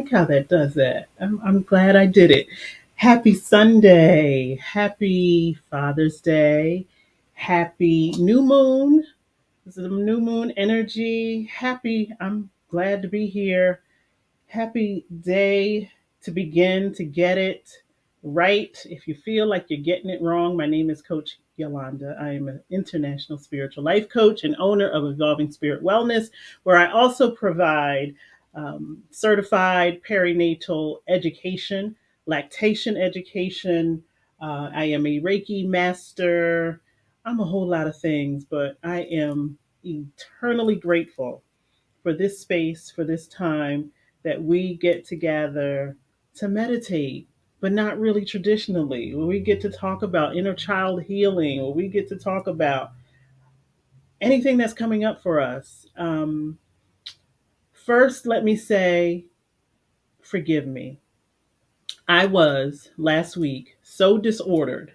like how that does that. I'm glad I did it. Happy Sunday. Happy Father's Day. Happy new moon. This is the new moon energy. Happy. I'm glad to be here. Happy day to begin to get it right. If you feel like you're getting it wrong, my name is Coach Yolanda. I am an international spiritual life coach and owner of Evolving Spirit Wellness, where I also provide certified perinatal education, lactation education. I am a Reiki master. I'm a whole lot of things, but I am eternally grateful for this space, for this time that we get together to meditate, but not really traditionally, where we get to talk about inner child healing, or we get to talk about anything that's coming up for us. First, let me say, forgive me. I was last week so disordered.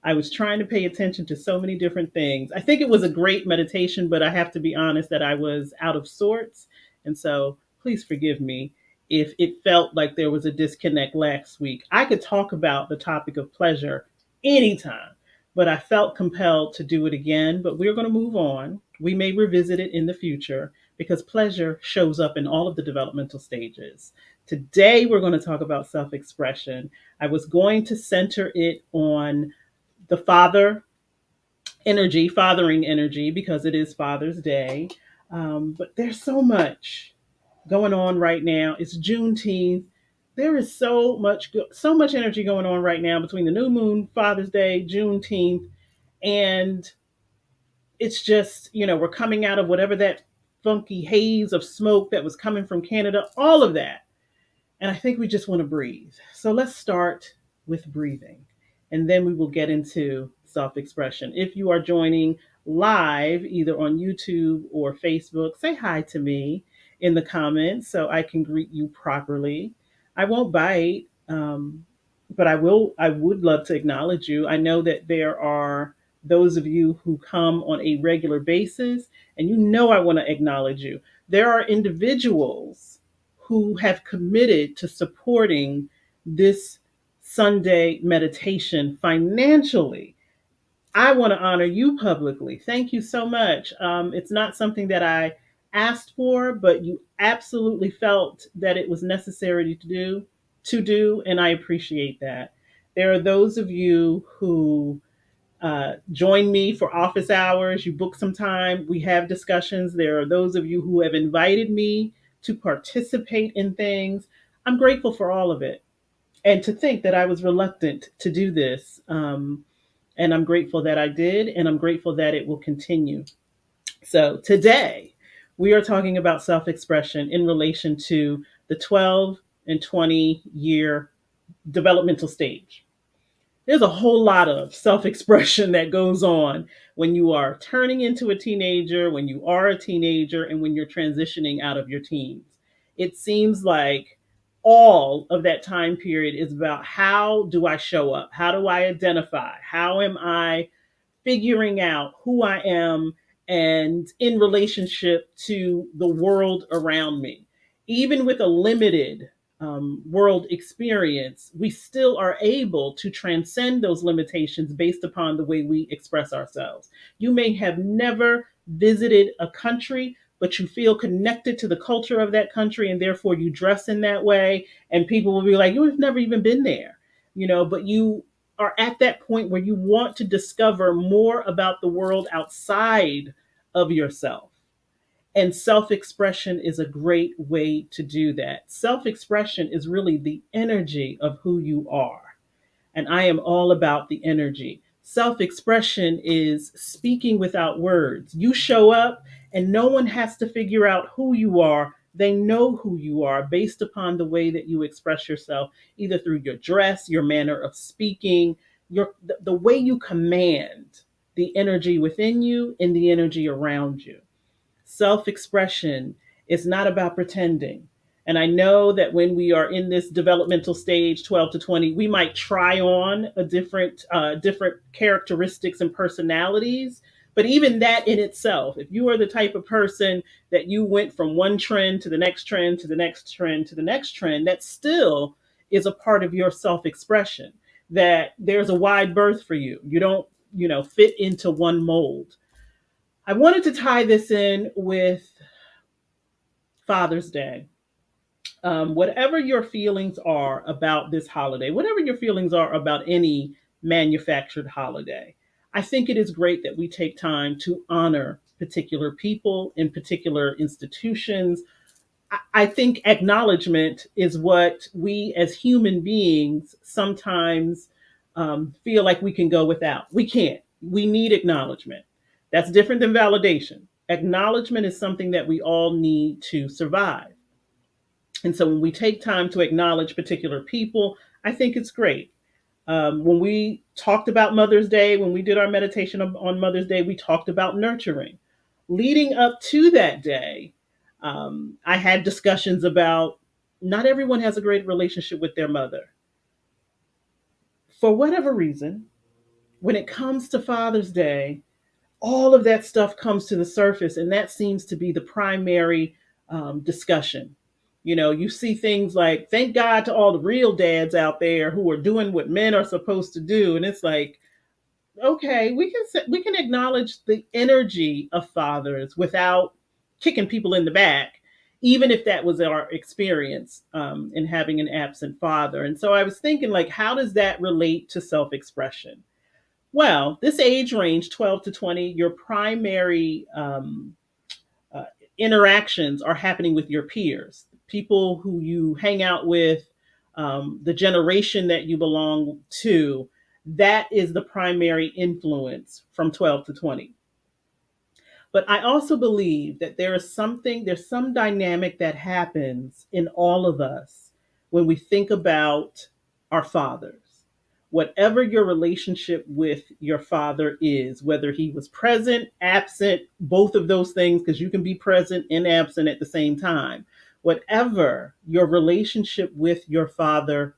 I was trying to pay attention to so many different things. I think it was a great meditation, but I have to be honest that I was out of sorts. And so please forgive me if it felt like there was a disconnect last week. I could talk about the topic of pleasure anytime, but I felt compelled to do it again. But we're going to move on. We may revisit it in the future because pleasure shows up in all of the developmental stages. Today, we're going to talk about self expression. I was going to center it on the fathering energy, because it is Father's Day. But there's so much going on right now. It's Juneteenth. There is so much energy going on right now between the new moon, Father's Day, Juneteenth, and it's just, we're coming out of whatever that funky haze of smoke that was coming from Canada, all of that. And I think we just want to breathe. So let's start with breathing. And then we will get into self expression. If you are joining live, either on YouTube or Facebook, say hi to me in the comments so I can greet you properly. I won't bite, but I would love to acknowledge you. I know that there are those of you who come on a regular basis, and I want to acknowledge you. There are individuals who have committed to supporting this Sunday meditation financially. I want to honor you publicly. Thank you so much. It's not something that I asked for, but you absolutely felt that it was necessary to do, and I appreciate that. There are those of you who join me for office hours. You book some time. We have discussions. There are those of you who have invited me to participate in things. I'm grateful for all of it. And to think that I was reluctant to do this. And I'm grateful that I did, and I'm grateful that it will continue. So today, we are talking about self expression in relation to the 12 and 20-year developmental stage. There's a whole lot of self expression that goes on when you are turning into a teenager, when you are a teenager, and when you're transitioning out of your teens. It seems like all of that time period is about, how do I show up? How do I identify? How am I figuring out who I am and in relationship to the world around me? Even with a limited world experience, we still are able to transcend those limitations based upon the way we express ourselves. You may have never visited a country, but you feel connected to the culture of that country, and therefore you dress in that way, and people will be like, you've never even been there, but you are at that point where you want to discover more about the world outside of yourself. And self expression is a great way to do that. Self expression is really the energy of who you are. And I am all about the energy. Self expression is speaking without words. You show up, and no one has to figure out who you are. They know who you are based upon the way that you express yourself, either through your dress, your manner of speaking, the way you command the energy within you and the energy around you. Self expression is not about pretending. And I know that when we are in this developmental stage, 12 to 20, we might try on a different characteristics and personalities, But even that in itself, if you are the type of person that you went from one trend to the next trend to the next trend to the next trend, that still is a part of your self expression. That there's a wide berth for you. You don't, fit into one mold. I wanted to tie this in with Father's Day. Whatever your feelings are about this holiday, whatever your feelings are about any manufactured holiday, I think it is great that we take time to honor particular people in particular institutions. I think acknowledgement is what we as human beings sometimes feel like we can go without. We can't. We need acknowledgement. That's different than validation. Acknowledgement is something that we all need to survive. And so when we take time to acknowledge particular people, I think it's great. When we talked about Mother's Day, when we did our meditation on Mother's Day, we talked about nurturing. Leading up to that day, I had discussions about not everyone has a great relationship with their mother. For whatever reason, when it comes to Father's Day, all of that stuff comes to the surface, and that seems to be the primary discussion. You see things like, thank God to all the real dads out there who are doing what men are supposed to do. And it's like, okay, we can acknowledge the energy of fathers without kicking people in the back, even if that was our experience in having an absent father. And so I was thinking, like, how does that relate to self-expression? Well, this age range, 12 to 20, your primary uh, interactions are happening with your peers, people who you hang out with, the generation that you belong to. That is the primary influence from 12 to 20. But I also believe that there's some dynamic that happens in all of us when we think about our fathers. Whatever your relationship with your father is, whether he was present, absent, both of those things, because you can be present and absent at the same time. Whatever your relationship with your father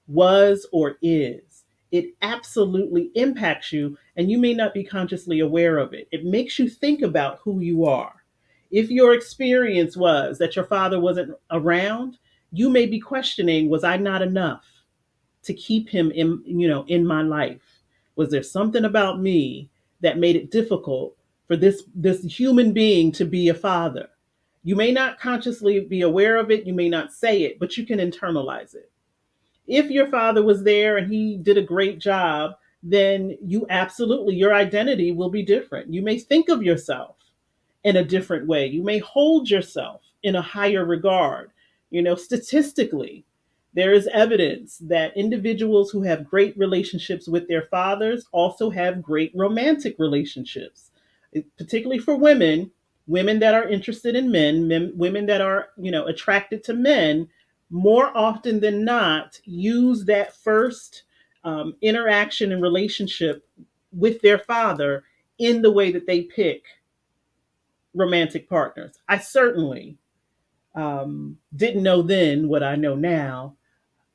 was or is, it absolutely impacts you, and you may not be consciously aware of it. It makes you think about who you are. If your experience was that your father wasn't around, you may be questioning, was I not enough to keep him in my life? Was there something about me that made it difficult for this human being to be a father? You may not consciously be aware of it, you may not say it, but you can internalize it. If your father was there and he did a great job, then your identity will be different. You may think of yourself in a different way. You may hold yourself in a higher regard. Statistically, there is evidence that individuals who have great relationships with their fathers also have great romantic relationships, particularly for women that are interested in women that are, attracted to men, more often than not use that first interaction and relationship with their father in the way that they pick romantic partners. I certainly didn't know then what I know now.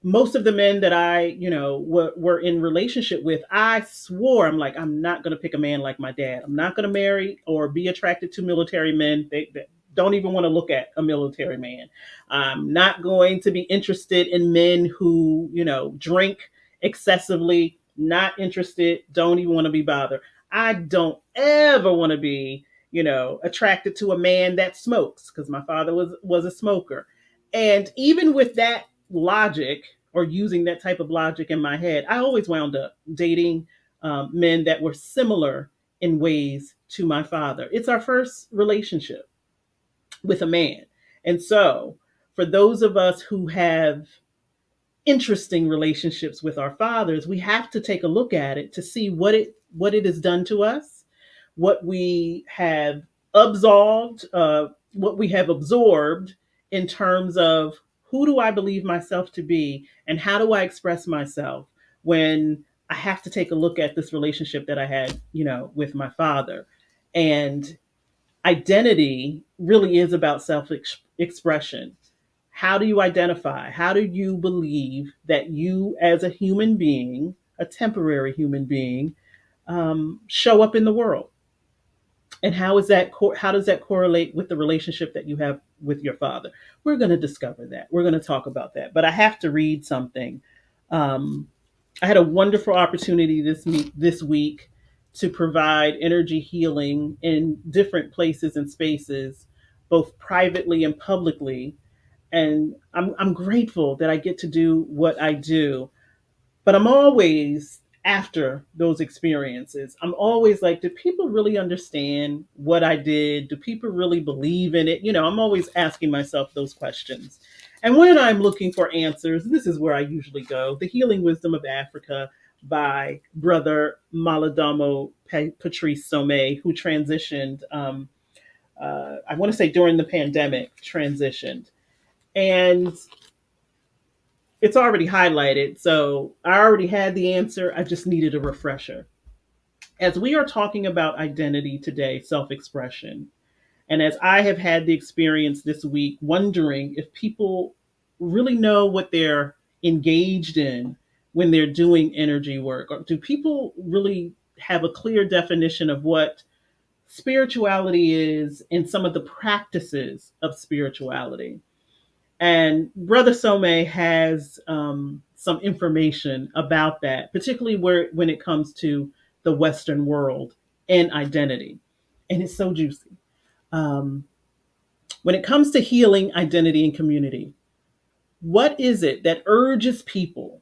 Most of the men that I, were in relationship with, I swore, I'm not going to pick a man like my dad. I'm not going to marry or be attracted to military men. They don't even want to look at a military man. I'm not going to be interested in men who, drink excessively. Not interested. Don't even want to be bothered. I don't ever want to be, attracted to a man that smokes, because my father was a smoker. And even with that logic, or using that type of logic in my head, I always wound up dating men that were similar in ways to my father. It's our first relationship with a man. And so, for those of us who have interesting relationships with our fathers, we have to take a look at it to see what it has done to us, what we have what we have absorbed in terms of who do I believe myself to be, and how do I express myself when I have to take a look at this relationship that I had, with my father. And identity really is about self expression. How do you identify? How do you believe that you, as a human being, a temporary human being, show up in the world? And how does that correlate with the relationship that you have with your father? We're going to discover that. We're going to talk about that. But I have to read something. Um, I had a wonderful opportunity this week to provide energy healing in different places and spaces, both privately and publicly. And I'm grateful that I get to do what I do. But I'm always, after those experiences, I'm always like, do people really understand what I did? Do people really believe in it? I'm always asking myself those questions. And when I'm looking for answers, this is where I usually go: The Healing Wisdom of Africa by Brother Maladamo Patrice Somé, who transitioned, I want to say during the pandemic, transitioned. And it's already highlighted. So I already had the answer. I just needed a refresher. As we are talking about identity today, self expression, and as I have had the experience this week, wondering if people really know what they're engaged in when they're doing energy work, or do people really have a clear definition of what spirituality is and some of the practices of spirituality? And Brother Some has some information about that, particularly when it comes to the Western world and identity. And it's so juicy. Um, when it comes to healing, identity, and community, what is it that urges people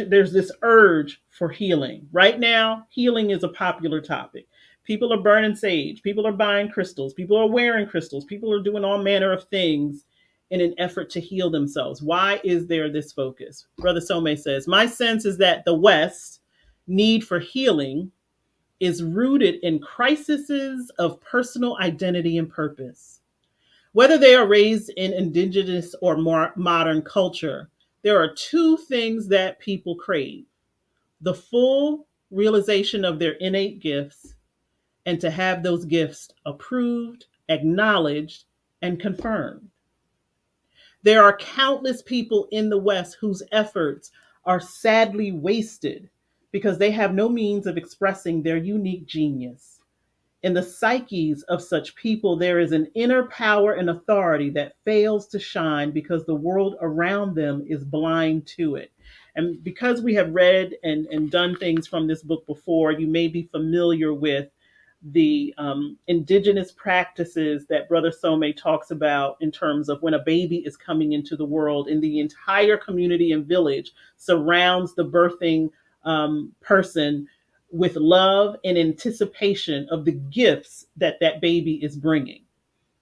there's this urge for healing. Right now, healing is a popular topic. People are burning sage, people are buying crystals, people are wearing crystals, people are doing all manner of things in an effort to heal themselves. Why is there this focus? Brother Some says, my sense is that the West need for healing is rooted in crises of personal identity and purpose. Whether they are raised in indigenous or more modern culture, there are two things that people crave: the full realization of their innate gifts, and to have those gifts approved, acknowledged, and confirmed. There are countless people in the West whose efforts are sadly wasted because they have no means of expressing their unique genius. In the psyches of such people, there is an inner power and authority that fails to shine because the world around them is blind to it. And because we have read and done things from this book before, you may be familiar with the indigenous practices that Brother Some talks about in terms of when a baby is coming into the world, and the entire community and village surrounds the birthing person with love and anticipation of the gifts that that baby is bringing.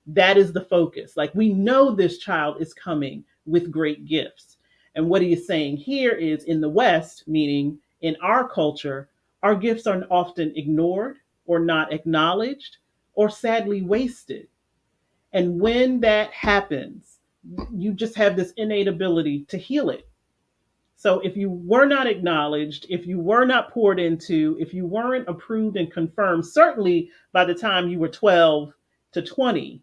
That is the focus. Like, we know this child is coming with great gifts. And what he is saying here is, in the West, meaning in our culture, our gifts are often ignored or not acknowledged or sadly wasted. And when that happens, you just have this innate ability to heal it. So if you were not acknowledged, if you were not poured into, if you weren't approved and confirmed, certainly by the time you were 12 to 20,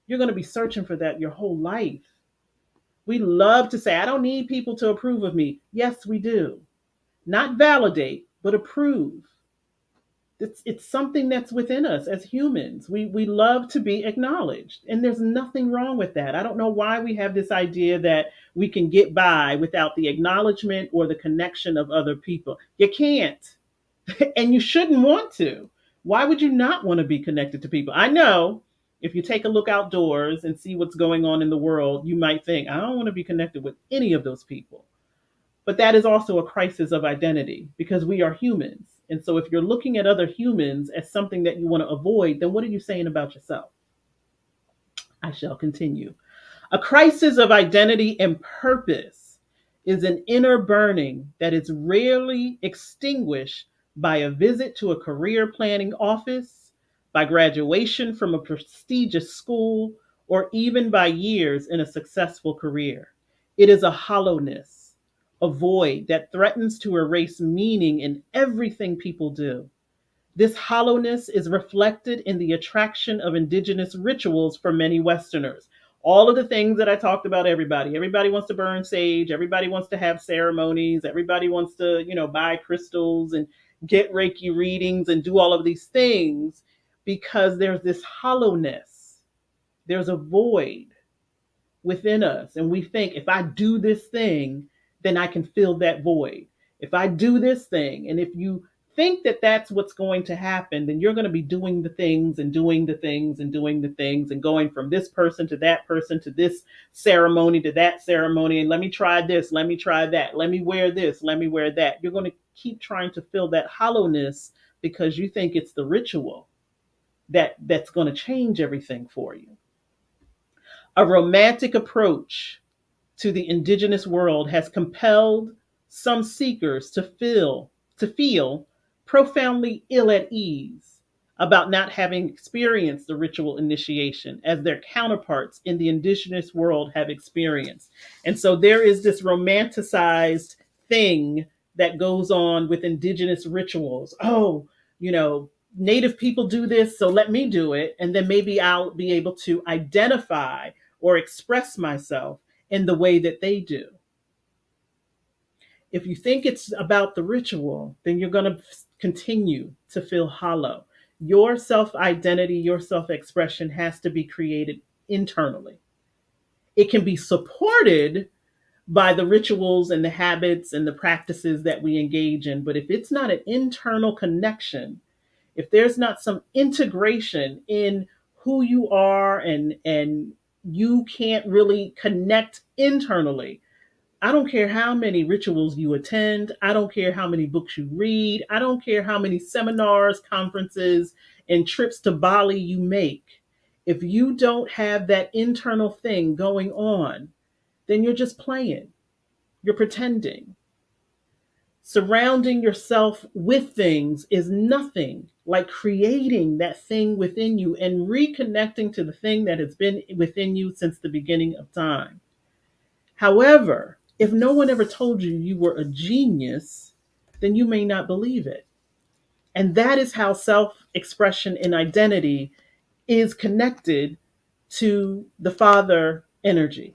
you're going to be searching for that your whole life. We love to say, I don't need people to approve of me. Yes, we do. Not validate, but approve. It's something that's within us as humans. We love to be acknowledged, and there's nothing wrong with that. I don't know why we have this idea that we can get by without the acknowledgement or the connection of other people. You can't, and you shouldn't want to. Why would you not want to be connected to people? I know if you take a look outdoors and see what's going on in the world, you might think, I don't want to be connected with any of those people. But that is also a crisis of identity because we are humans. And so if you're looking at other humans as something that you want to avoid, then what are you saying about yourself? I shall continue. A crisis of identity and purpose is an inner burning that is rarely extinguished by a visit to a career planning office, by graduation from a prestigious school, or even by years in a successful career. It is a hollowness, a void that threatens to erase meaning in everything people do. This hollowness is reflected in the attraction of indigenous rituals for many Westerners. All of the things that I talked about, everybody wants to burn sage, everybody wants to have ceremonies, everybody wants to, buy crystals, and get Reiki readings and do all of these things because there's this hollowness, there's a void within us. And we think if I do this thing, then I can fill that void. If I do this thing, and if you think that that's what's going to happen, then you're going to be doing the things and doing the things and doing the things and going from this person to this ceremony to that ceremony. And let me try this, let me try that, let me wear this, let me wear that. You're going to keep trying to fill that hollowness because you think it's the ritual that's going to change everything for you. A romantic approach to the indigenous world has compelled some seekers to feel profoundly ill at ease about not having experienced the ritual initiation as their counterparts in the indigenous world have experienced. And so there is this romanticized thing that goes on with indigenous rituals. Oh, you know, Native people do this, so let me do it. And then maybe I'll be able to identify or express myself in the way that they do. If you think it's about the ritual, then you're going to continue to feel hollow. Your self identity, your self expression has to be created internally. It can be supported by the rituals and the habits and the practices that we engage in. But if it's not an internal connection, if there's not some integration in who you are and you can't really connect internally, I don't care how many rituals you attend. I don't care how many books you read. I don't care how many seminars, conferences, and trips to Bali you make. If you don't have that internal thing going on, then you're just playing. You're pretending. Surrounding yourself with things is nothing like creating that thing within you and reconnecting to the thing that has been within you since the beginning of time. However, if no one ever told you you were a genius, then you may not believe it. And that is how self expression and identity is connected to the father energy.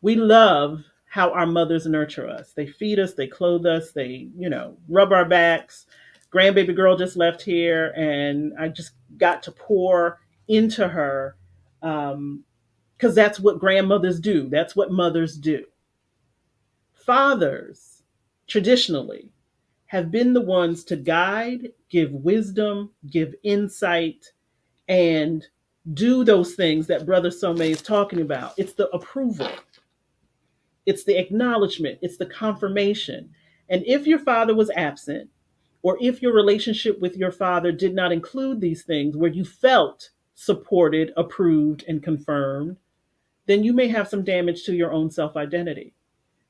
We love how our mothers nurture us. They feed us, they clothe us, they, rub our backs. Grandbaby girl just left here, and I just got to pour into her because that's what grandmothers do. That's what mothers do. Fathers, traditionally, have been the ones to guide, give wisdom, give insight, and do those things that Brother Some is talking about. It's the approval, it's the acknowledgement, it's the confirmation. And if your father was absent, or if your relationship with your father did not include these things where you felt supported, approved, and confirmed, then you may have some damage to your own self identity.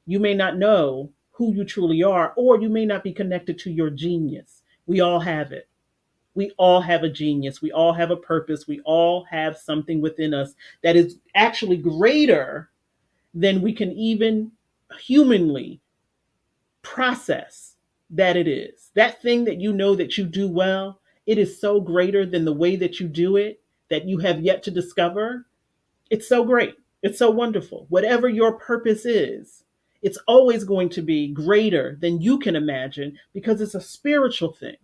You may not know who you truly are, or you may not be connected to your genius. We all have it. We all have a genius. We all have a purpose. We all have something within us that is actually greater than we can even humanly process that it is. That thing that you know that you do well, it is so greater than the way that you do it that you have yet to discover. It's so great. It's so wonderful. Whatever your purpose is, it's always going to be greater than you can imagine because it's a spiritual thing.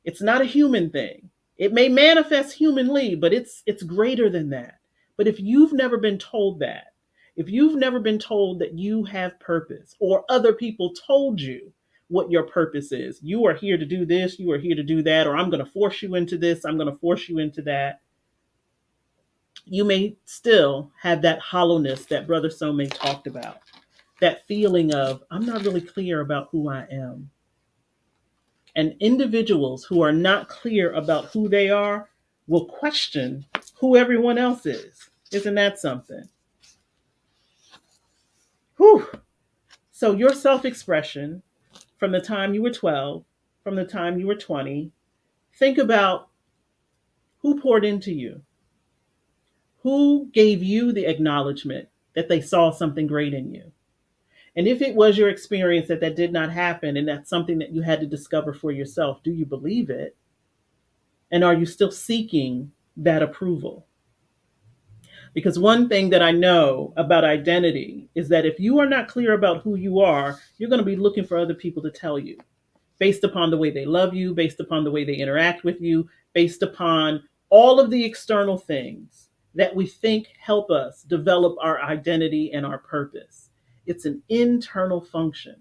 It's not a human thing. It may manifest humanly, but it's greater than that. But if you've never been told that, if you've never been told that you have purpose, or other people told you what your purpose is, you are here to do this, you are here to do that, or I'm going to force you into this, I'm going to force you into that, you may still have that hollowness that Brother Some talked about, that feeling of, I'm not really clear about who I am. And individuals who are not clear about who they are will question who everyone else is. Isn't that something? Whew. So your self-expression from the time you were 12, from the time you were 20, think about who poured into you, who gave you the acknowledgement that they saw something great in you. And if it was your experience that did not happen and that's something that you had to discover for yourself, do you believe it? And are you still seeking that approval? Because one thing that I know about identity is that if you are not clear about who you are, you're going to be looking for other people to tell you. based upon the way they love you, based upon the way they interact with you, based upon all of the external things that we think help us develop our identity and our purpose. It's an internal function.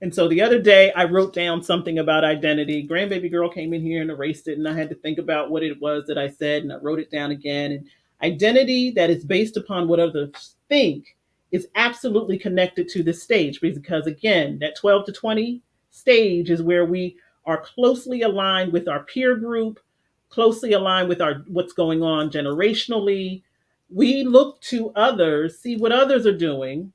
And so the other day, I wrote down something about identity. Grandbaby girl came in here and erased it, and I had to think about what it was that I said, and I wrote it down again. And identity that is based upon what others think is absolutely connected to this stage because, again, that 12 to 20 stage is where we are closely aligned with our peer group, closely aligned with our what's going on generationally. We look to others, see what others are doing,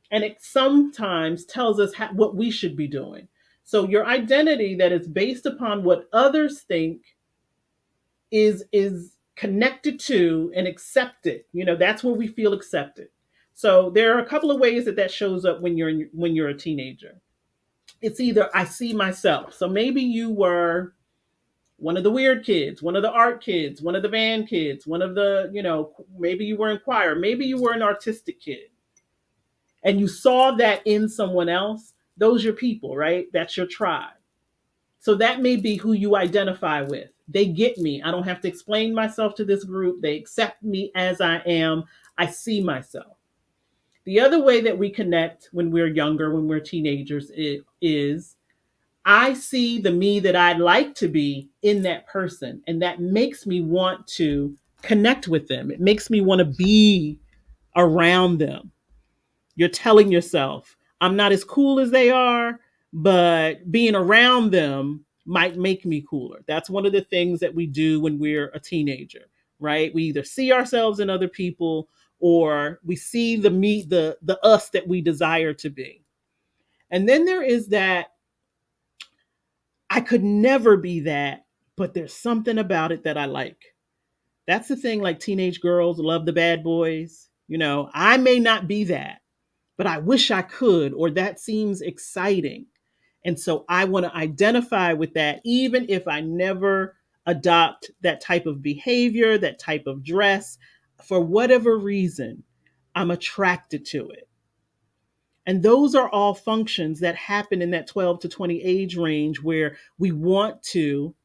and it sometimes tells us what we should be doing. So your identity that is based upon what others think is connected to and accepted. That's where we feel accepted. So there are a couple of ways that shows up when you're a teenager. It's either I see myself. So maybe you were one of the weird kids, one of the art kids, one of the band kids, one of the, maybe you were in choir, maybe you were an artistic kid and you saw that in someone else. Those are your people, right? That's your tribe. So that may be who you identify with. They get me. I don't have to explain myself to this group. They accept me as I am. I see myself. The other way that we connect when we're younger, when we're teenagers, is I see the me that I'd like to be in that person. And that makes me want to connect with them. It makes me want to be around them. You're telling yourself, I'm not as cool as they are, but being around them might make me cooler. That's one of the things that we do when we're a teenager, right? We either see ourselves in other people or we see the us that we desire to be. And then there is that I could never be that, but there's something about it that I like. That's the thing, like teenage girls love the bad boys. I may not be that, but I wish I could, or that seems exciting. And so I want to identify with that, even if I never adopt that type of behavior, that type of dress. For whatever reason, I'm attracted to it. And those are all functions that happen in that 12 to 20 age range where we want to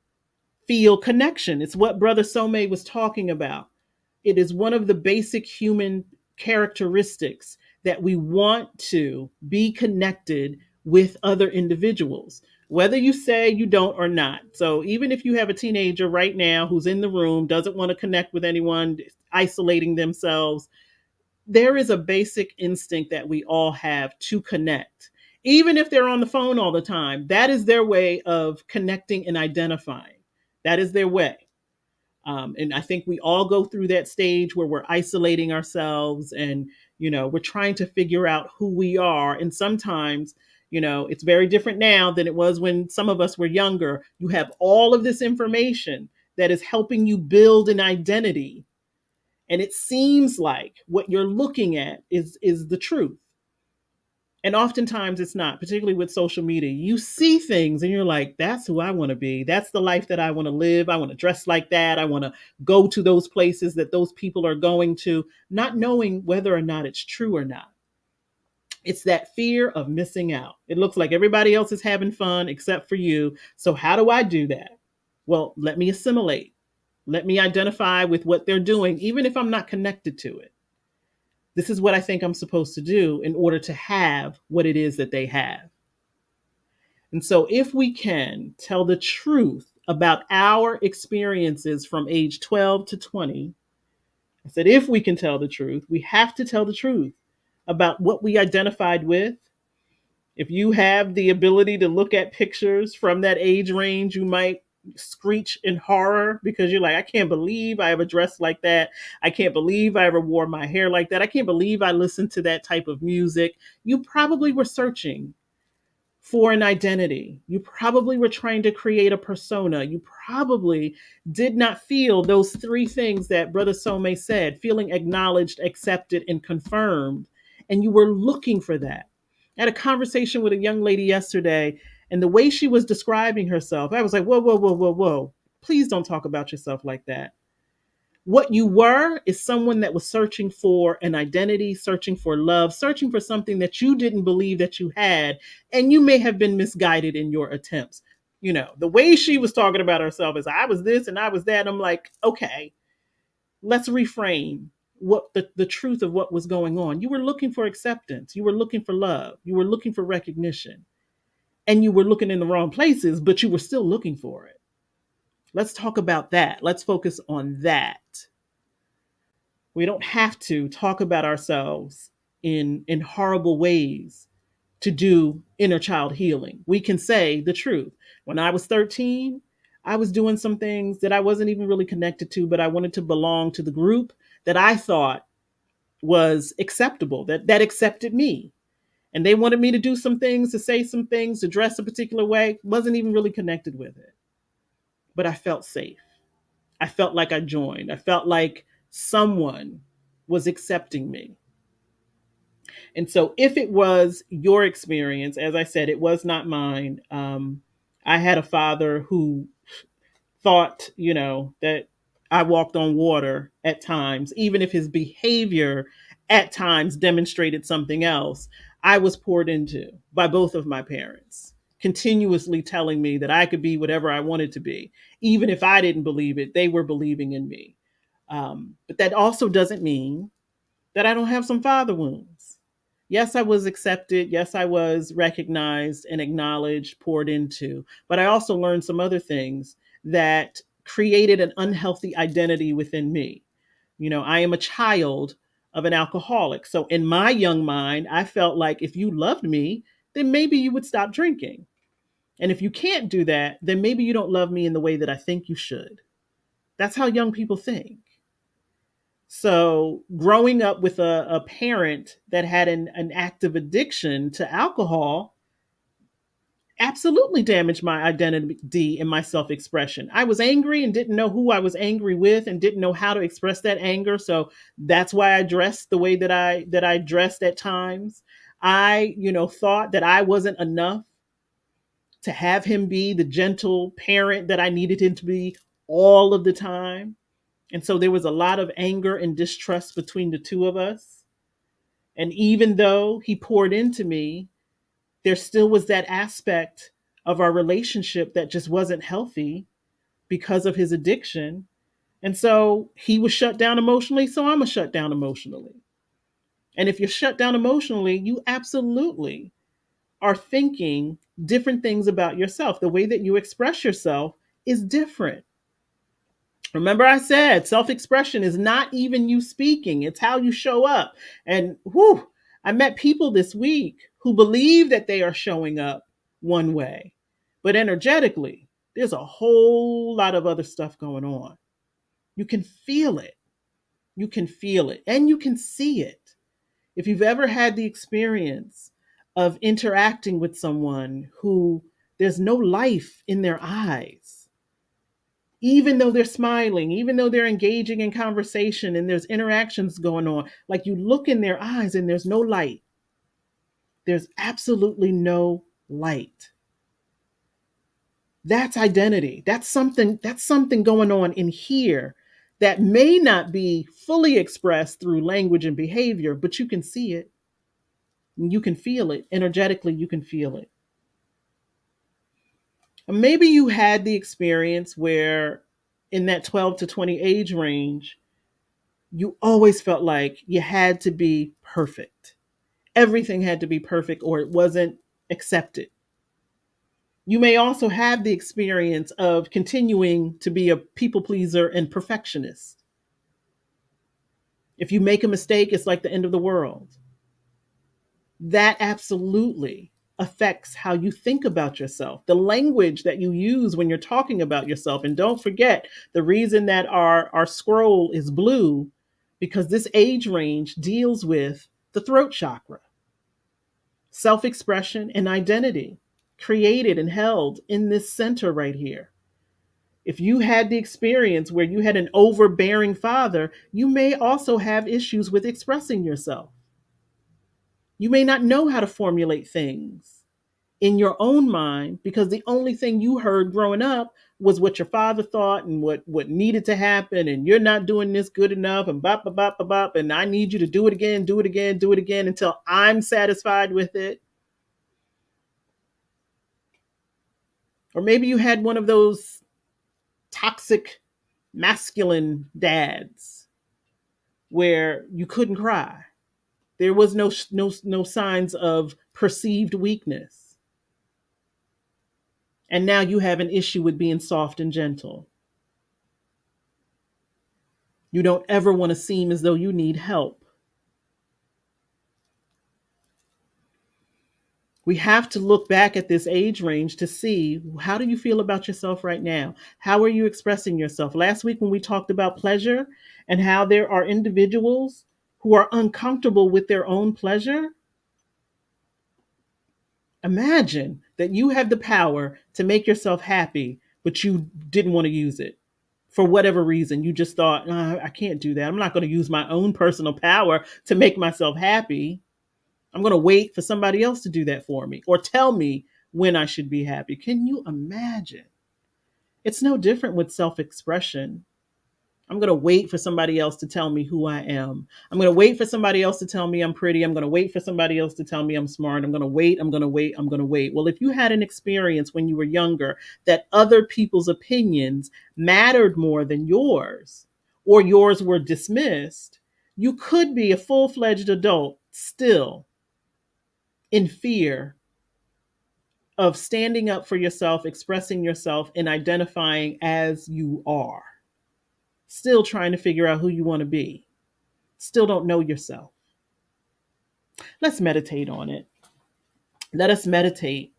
feel connection. It's what Brother Some was talking about. It is one of the basic human characteristics that we want to be connected with other individuals, whether you say you don't or not. So even if you have a teenager right now who's in the room, doesn't want to connect with anyone, isolating themselves, there is a basic instinct that we all have to connect. Even if they're on the phone all the time, that is their way of connecting and identifying. That is their way. And I think we all go through that stage where we're isolating ourselves and, we're trying to figure out who we are. And sometimes, it's very different now than it was when some of us were younger. You have all of this information that is helping you build an identity. And it seems like what you're looking at is the truth. And oftentimes it's not, particularly with social media. You see things and you're like, that's who I want to be. That's the life that I want to live. I want to dress like that. I want to go to those places that those people are going to, not knowing whether or not it's true or not. It's that fear of missing out. It looks like everybody else is having fun except for you. So, how do I do that? Well, let me assimilate. Let me identify with what they're doing, even if I'm not connected to it. This is what I think I'm supposed to do in order to have what it is that they have. And so, if we can tell the truth about our experiences from age 12 to 20, I said, if we can tell the truth, we have to tell the truth about what we identified with. If you have the ability to look at pictures from that age range, you might screech in horror because you're like, I can't believe I ever dressed like that. I can't believe I ever wore my hair like that. I can't believe I listened to that type of music. You probably were searching for an identity. You probably were trying to create a persona. You probably did not feel those three things that Brother Some said, feeling acknowledged, accepted, and confirmed. And you were looking for that. I had a conversation with a young lady yesterday, and the way she was describing herself, I was like, whoa, whoa, whoa, whoa, whoa. Please don't talk about yourself like that. What you were is someone that was searching for an identity, searching for love, searching for something that you didn't believe that you had. And you may have been misguided in your attempts. You know, the way she was talking about herself is, I was this and I was that. I'm like, okay, let's reframe what the truth of what was going on. You were looking for acceptance. You were looking for love. You were looking for recognition. And you were looking in the wrong places, but you were still looking for it. Let's talk about that. Let's focus on that. We don't have to talk about ourselves in horrible ways to do inner child healing. We can say the truth. When I was 13, I was doing some things that I wasn't even really connected to, but I wanted to belong to the group that I thought was acceptable, that accepted me. And they wanted me to do some things, to say some things, to dress a particular way. Wasn't even really connected with it. But I felt safe. I felt like I joined. I felt like someone was accepting me. And so, if it was your experience, as I said, it was not mine. I had a father who thought, that I walked on water at times, even if his behavior at times demonstrated something else. I was poured into by both of my parents, continuously telling me that I could be whatever I wanted to be. Even if I didn't believe it, they were believing in me. But that also doesn't mean that I don't have some father wounds. Yes, I was accepted. Yes, I was recognized and acknowledged, poured into. But I also learned some other things that created an unhealthy identity within me. I am a child of an alcoholic. So in my young mind, I felt like if you loved me, then maybe you would stop drinking. And if you can't do that, then maybe you don't love me in the way that I think you should. That's how young people think. So, growing up with a parent that had an active addiction to alcohol absolutely damaged my identity and my self expression. I was angry and didn't know who I was angry with and didn't know how to express that anger. So that's why I dressed the way that I dressed at times. I, thought that I wasn't enough to have him be the gentle parent that I needed him to be all of the time. And so there was a lot of anger and distrust between the two of us. And even though he poured into me, there still was that aspect of our relationship that just wasn't healthy because of his addiction. And so he was shut down emotionally, so I'm a shut down emotionally. And if you're shut down emotionally, you absolutely are thinking different things about yourself. The way that you express yourself is different. Remember, I said self expression is not even you speaking, it's how you show up. And whew, I met people this week who believe that they are showing up one way, but energetically, there's a whole lot of other stuff going on. You can feel it. You can feel it and you can see it. If you've ever had the experience of interacting with someone who there's no life in their eyes, even though they're smiling, even though they're engaging in conversation and there's interactions going on, like you look in their eyes and there's no light. There's absolutely no light. That's identity. That's something going on in here that may not be fully expressed through language and behavior, but you can see it. And you can feel it. Energetically, you can feel it. And maybe you had the experience where in that 12 to 20 age range, you always felt like you had to be perfect. Everything had to be perfect or it wasn't accepted. You may also have the experience of continuing to be a people pleaser and perfectionist. If you make a mistake, it's like the end of the world. That absolutely affects how you think about yourself, the language that you use when you're talking about yourself. And don't forget the reason that our scroll is blue, because this age range deals with the throat chakra, self expression, and identity created and held in this center right here. If you had the experience where you had an overbearing father, you may also have issues with expressing yourself. You may not know how to formulate things in your own mind because the only thing you heard growing up was what your father thought and what needed to happen, and you're not doing this good enough, and bop bop bop bop bop, and I need you to do it again, do it again, do it again until I'm satisfied with it. Or maybe you had one of those toxic masculine dads where you couldn't cry. There was no signs of perceived weakness. And now you have an issue with being soft and gentle. You don't ever want to seem as though you need help. We have to look back at this age range to see, how do you feel about yourself right now? How are you expressing yourself? Last week, when we talked about pleasure and how there are individuals who are uncomfortable with their own pleasure, imagine that you have the power to make yourself happy, but you didn't want to use it for whatever reason. You just thought, I can't do that. I'm not going to use my own personal power to make myself happy. I'm going to wait for somebody else to do that for me or tell me when I should be happy. Can you imagine? It's no different with self expression. I'm going to wait for somebody else to tell me who I am. I'm going to wait for somebody else to tell me I'm pretty. I'm going to wait for somebody else to tell me I'm smart. I'm going to wait. I'm going to wait. I'm going to wait. Well, if you had an experience when you were younger that other people's opinions mattered more than yours, or yours were dismissed, you could be a full fledged adult still in fear of standing up for yourself, expressing yourself, and identifying as you are. Still trying to figure out who you want to be. Still don't know yourself. Let's meditate on it. Let us meditate.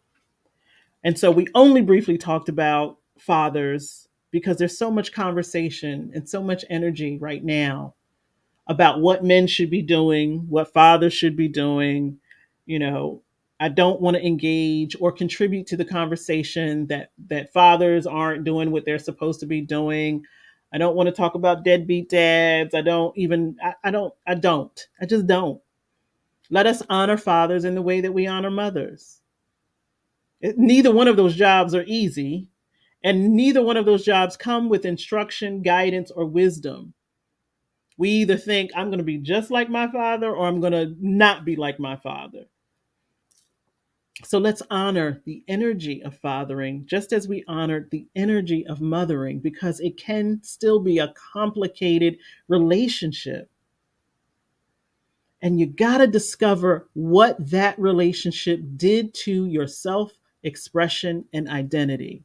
And so we only briefly talked about fathers because there's so much conversation and so much energy right now about what men should be doing, what fathers should be doing. You know, I don't want to engage or contribute to the conversation that fathers aren't doing what they're supposed to be doing. I don't want to talk about deadbeat dads. I just don't. Let us honor fathers in the way that we honor mothers. Neither one of those jobs are easy, and neither one of those jobs come with instruction, guidance, or wisdom. We either think I'm going to be just like my father or I'm going to not be like my father. So let's honor the energy of fathering just as we honored the energy of mothering, because it can still be a complicated relationship. And you got to discover what that relationship did to your self expression and identity.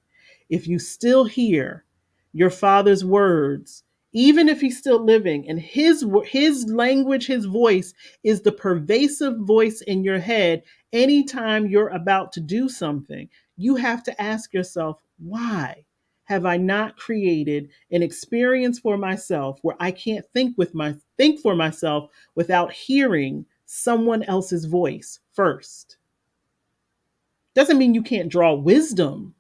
If you still hear your father's words, even if he's still living, and his language, his voice is the pervasive voice in your head, anytime you're about to do something, you have to ask yourself, why have I not created an experience for myself where I can't think for myself without hearing someone else's voice first? Doesn't mean you can't draw wisdom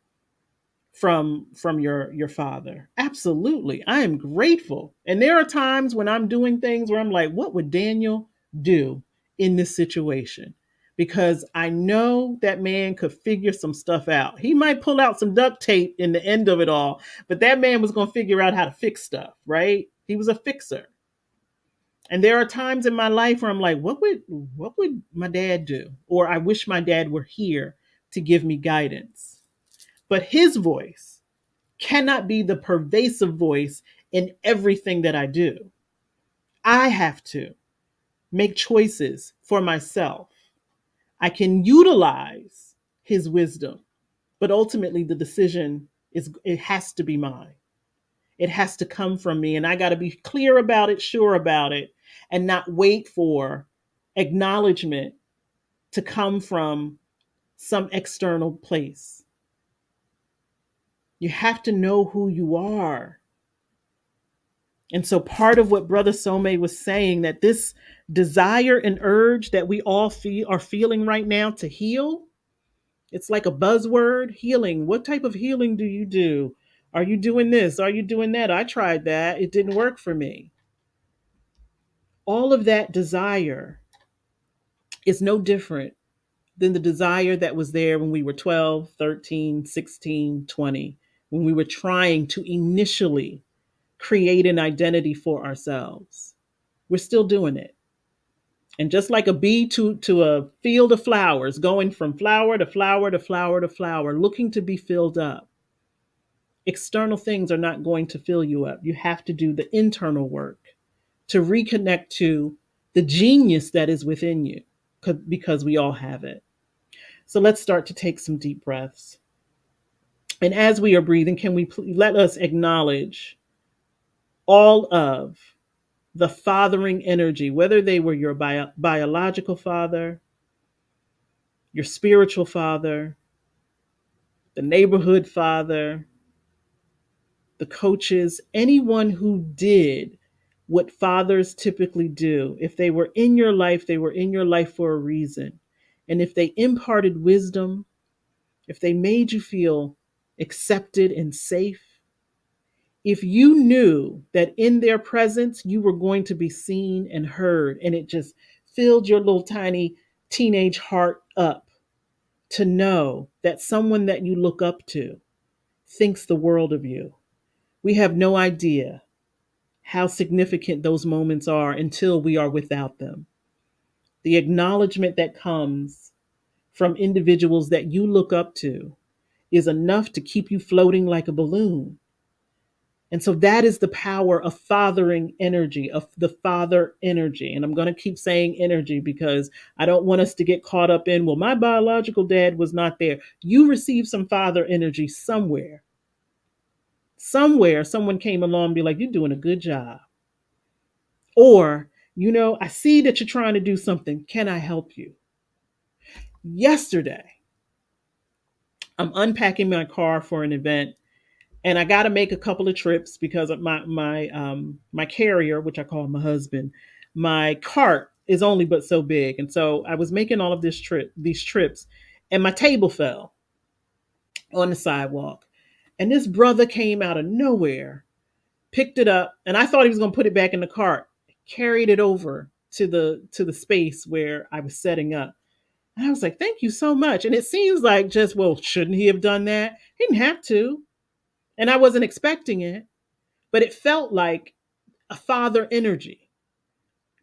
from your father. Absolutely. I am grateful. And there are times when I'm doing things where I'm like, what would Daniel do in this situation? Because I know that man could figure some stuff out. He might pull out some duct tape in the end of it all, but that man was going to figure out how to fix stuff, right? He was a fixer. And there are times in my life where I'm like, what would my dad do? Or I wish my dad were here to give me guidance. But his voice cannot be the pervasive voice in everything that I do. I have to make choices for myself. I can utilize his wisdom, but ultimately the decision it has to be mine. It has to come from me, and I got to be clear about it, sure about it, and not wait for acknowledgement to come from some external place. You have to know who you are. And so part of what Brother Some was saying, that this desire and urge that we all are feeling right now to heal, it's like a buzzword, healing. What type of healing do you do? Are you doing this? Are you doing that? I tried that. It didn't work for me. All of that desire is no different than the desire that was there when we were 12, 13, 16, 20. when we were trying to initially create an identity for ourselves. We're still doing it. And just like a bee to a field of flowers, going from flower to flower to flower to flower, looking to be filled up, external things are not going to fill you up. You have to do the internal work to reconnect to the genius that is within you, because we all have it. So let's start to take some deep breaths. And as we are breathing, can we let us acknowledge all of the fathering energy, whether they were your biological father, your spiritual father, the neighborhood father, the coaches, anyone who did what fathers typically do. If they were in your life, they were in your life for a reason. And if they imparted wisdom, if they made you feel accepted and safe, if you knew that in their presence you were going to be seen and heard, and it just filled your little tiny teenage heart up to know that someone that you look up to thinks the world of you. We have no idea how significant those moments are until we are without them. The acknowledgement that comes from individuals that you look up to is enough to keep you floating like a balloon. And so that is the power of fathering energy, of the father energy. And I'm going to keep saying energy because I don't want us to get caught up in, well, my biological dad was not there. You received some father energy somewhere. Somewhere, someone came along and be like, you're doing a good job. Or, I see that you're trying to do something. Can I help you? Yesterday, I'm unpacking my car for an event, and I got to make a couple of trips because of my carrier, which I call my husband. My cart is only but so big, and so I was making all of these trips, and my table fell on the sidewalk, and this brother came out of nowhere, picked it up, and I thought he was going to put it back in the cart, carried it over to the space where I was setting up. And I was like, thank you so much. And it seems like just, well, shouldn't he have done that? He didn't have to. And I wasn't expecting it, but it felt like a father energy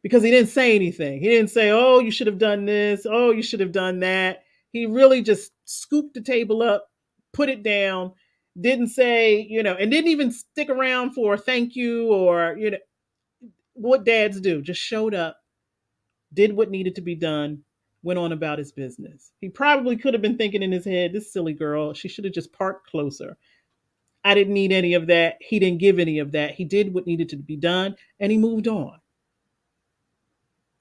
because he didn't say anything. He didn't say, oh, you should have done this. Oh, you should have done that. He really just scooped the table up, put it down, didn't say, and didn't even stick around for a thank you or, what dads do. Just showed up, did what needed to be done, went on about his business. He probably could have been thinking in his head, this silly girl, she should have just parked closer. I didn't need any of that. He didn't give any of that. He did what needed to be done and he moved on.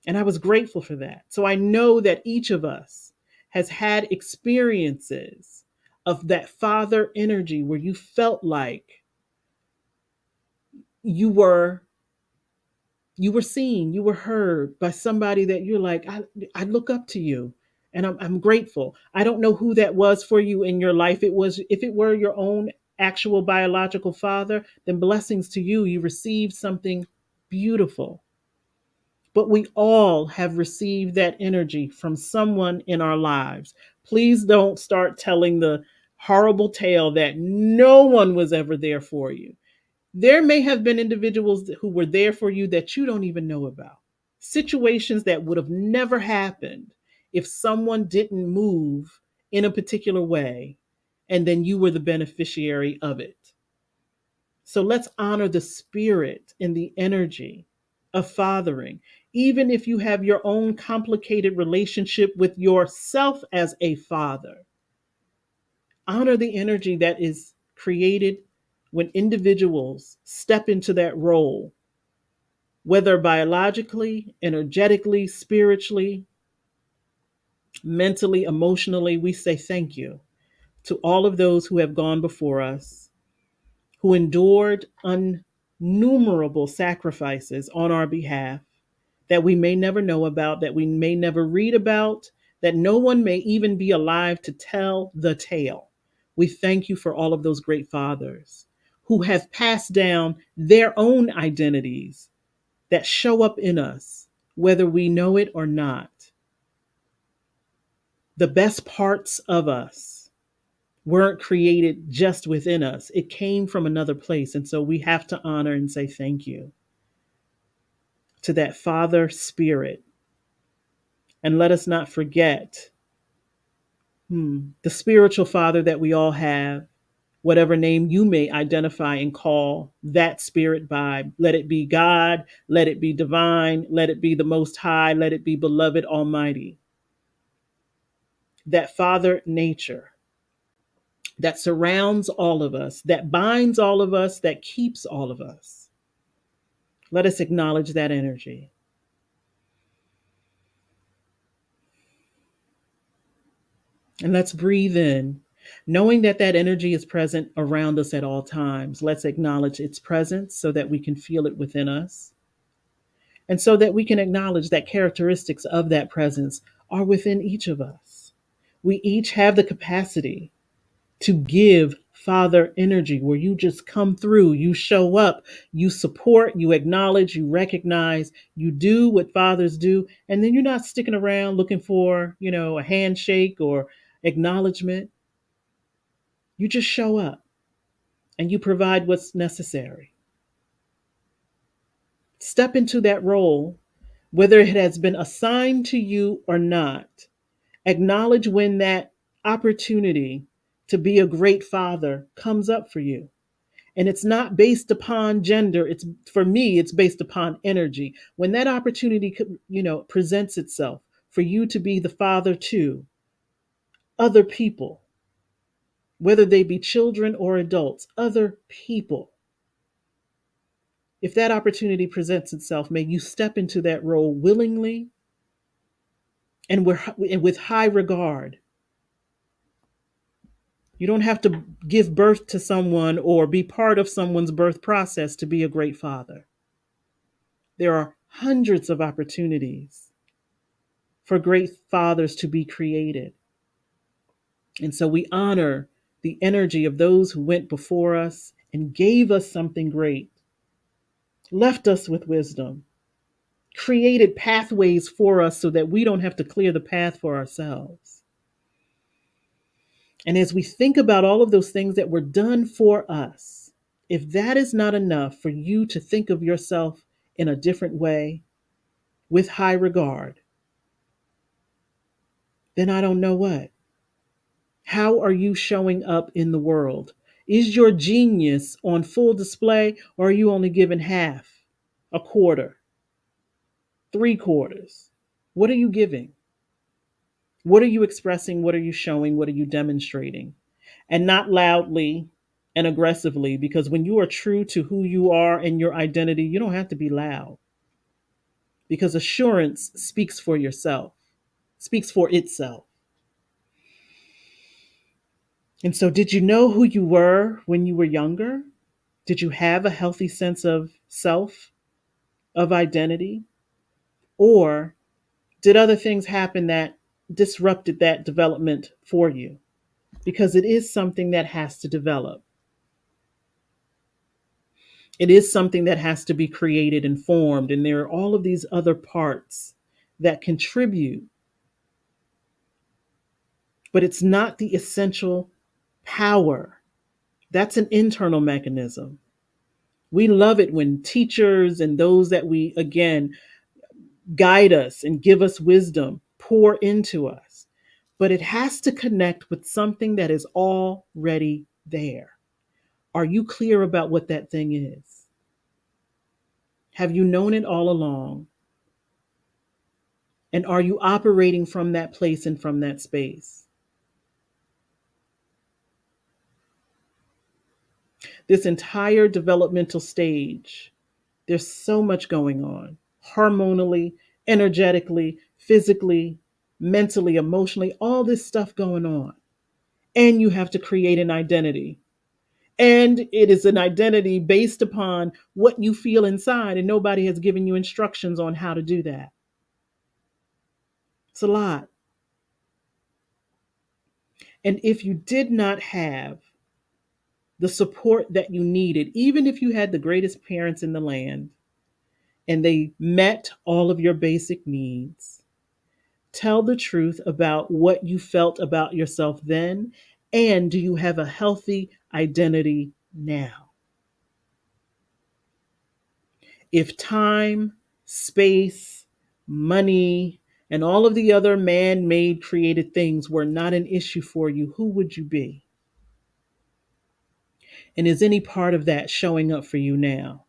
And I was grateful for that. So I know that each of us has had experiences of that father energy where you felt like you were seen, you were heard by somebody that you're like, I look up to you and I'm grateful. I don't know who that was for you in your life. If it were your own actual biological father, then blessings to you. You received something beautiful. But we all have received that energy from someone in our lives. Please don't start telling the horrible tale that no one was ever there for you. There may have been individuals who were there for you that you don't even know about. Situations that would have never happened if someone didn't move in a particular way, and then you were the beneficiary of it. So let's honor the spirit and the energy of fathering, even if you have your own complicated relationship with yourself as a father. Honor the energy that is created when individuals step into that role, whether biologically, energetically, spiritually, mentally, emotionally. We say thank you to all of those who have gone before us, who endured innumerable sacrifices on our behalf that we may never know about, that we may never read about, that no one may even be alive to tell the tale. We thank you for all of those great fathers who have passed down their own identities that show up in us, whether we know it or not. The best parts of us, weren't created just within us. It came from another place. And so we have to honor and say thank you to that Father Spirit. And let us not forget the spiritual Father that we all have, whatever name you may identify and call that spirit by. Let it be God, let it be divine, let it be the Most High, let it be beloved Almighty. That Father nature that surrounds all of us, that binds all of us, that keeps all of us. Let us acknowledge that energy. And let's breathe in, knowing that that energy is present around us at all times. Let's acknowledge its presence so that we can feel it within us. And so that we can acknowledge that characteristics of that presence are within each of us. We each have the capacity to give Father energy where you just come through, you show up, you support, you acknowledge, you recognize, you do what fathers do, and then you're not sticking around looking for, a handshake or acknowledgement. You just show up and you provide what's necessary. Step into that role, whether it has been assigned to you or not. Acknowledge when that opportunity to be a great father comes up for you. And it's not based upon gender. It's for me, it's based upon energy. When that opportunity, presents itself for you to be the father to other people, whether they be children or adults, other people. If that opportunity presents itself, may you step into that role willingly and with high regard. You don't have to give birth to someone or be part of someone's birth process to be a great father. There are hundreds of opportunities for great fathers to be created. And so we honor the energy of those who went before us and gave us something great, left us with wisdom, created pathways for us so that we don't have to clear the path for ourselves. And as we think about all of those things that were done for us, if that is not enough for you to think of yourself in a different way with high regard, then I don't know what. How are you showing up in the world? Is your genius on full display, or are you only given half, a quarter, three quarters? What are you giving? What are you expressing? What are you showing? What are you demonstrating? And not loudly and aggressively, because when you are true to who you are and your identity, you don't have to be loud, because assurance speaks for yourself, speaks for itself. And so, did you know who you were when you were younger? Did you have a healthy sense of self, of identity? Or did other things happen that disrupted that development for you? Because it is something that has to develop. It is something that has to be created and formed. And there are all of these other parts that contribute, but it's not the essential power. That's an internal mechanism. We love it when teachers and those that we, again, guide us and give us wisdom, pour into us. But it has to connect with something that is already there. Are you clear about what that thing is? Have you known it all along? And are you operating from that place and from that space? This entire developmental stage, there's so much going on hormonally, energetically, physically, mentally, emotionally, all this stuff going on. And you have to create an identity. And it is an identity based upon what you feel inside, and nobody has given you instructions on how to do that. It's a lot. And if you did not have the support that you needed, even if you had the greatest parents in the land and they met all of your basic needs, tell the truth about what you felt about yourself then And do you have a healthy identity now? If time, space, money, and all of the other man made created things were not an issue for you, who would you be? And is any part of that showing up for you now?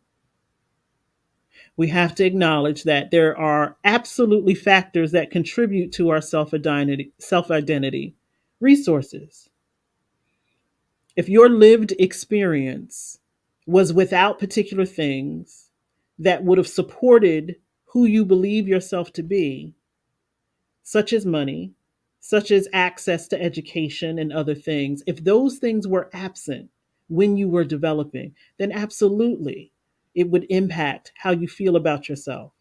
We have to acknowledge that there are absolutely factors that contribute to our self identity, resources. If your lived experience was without particular things that would have supported who you believe yourself to be, such as money, such as access to education and other things, if those things were absent when you were developing, then absolutely it would impact how you feel about yourself.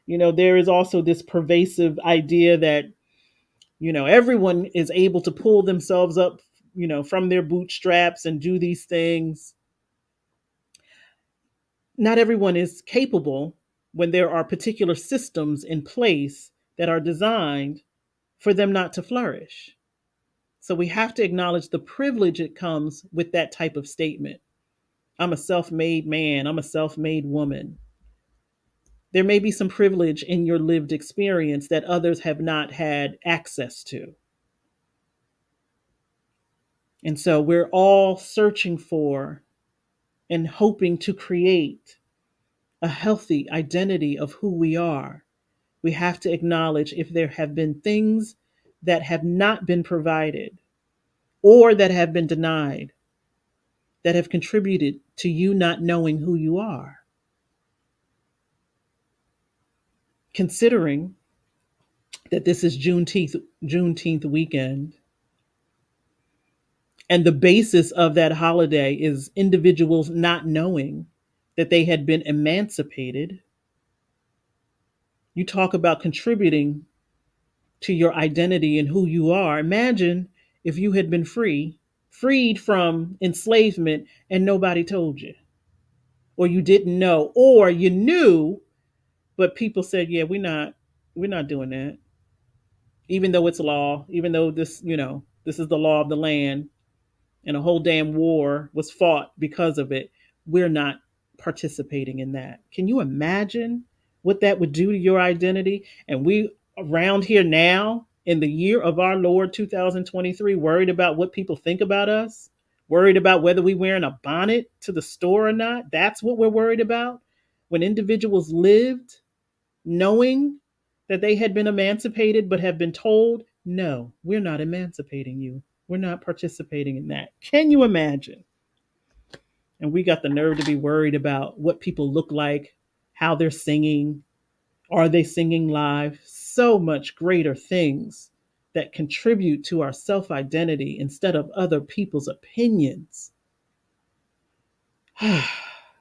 There is also this pervasive idea that, everyone is able to pull themselves up, from their bootstraps and do these things. Not everyone is capable when there are particular systems in place that are designed for them not to flourish. So we have to acknowledge the privilege that comes with that type of statement. I'm a self made man, I'm a self made woman. There may be some privilege in your lived experience that others have not had access to. And so we're all searching for and hoping to create a healthy identity of who we are. We have to acknowledge if there have been things that have not been provided or that have been denied that have contributed to you not knowing who you are. Considering that this is Juneteenth weekend, and the basis of that holiday is individuals not knowing that they had been emancipated. You talk about contributing to your identity and who you are. Imagine if you had been freed from enslavement, and nobody told you, or you didn't know, or you knew, but people said, "Yeah, we're not doing that." Even though it's law, even though this is the law of the land, and a whole damn war was fought because of it, we're not participating in that. Can you imagine what that would do to your identity? And we around here now in the year of our Lord 2023 worried about what people think about us, worried about whether we wearing a bonnet to the store or not. That's what we're worried about. When individuals lived knowing that they had been emancipated but have been told, no, we're not emancipating you. We're not participating in that. Can you imagine? And we got the nerve to be worried about what people look like, how they're singing, are they singing live? So much greater things that contribute to our self identity instead of other people's opinions.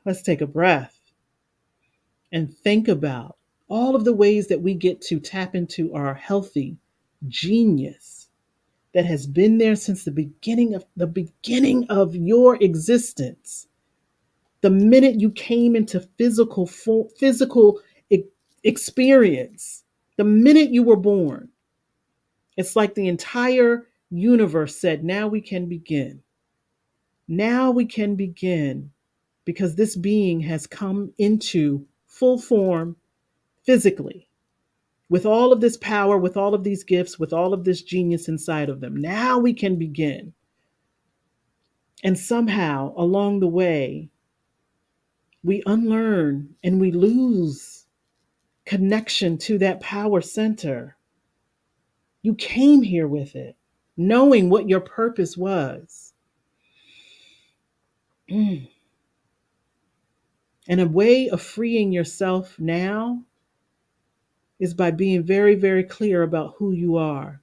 Let's take a breath and think about all of the ways that we get to tap into our healthy genius that has been there since the beginning of your existence. The minute you came into physical experience, the minute you were born, it's like the entire universe said, "Now we can begin. Now we can begin." Because this being has come into full form physically, with all of this power, with all of these gifts, with all of this genius inside of them. Now we can begin. And somehow along the way, we unlearn and we lose connection to that power center. You came here with it, knowing what your purpose was. Mm. And a way of freeing yourself now is by being very, very clear about who you are,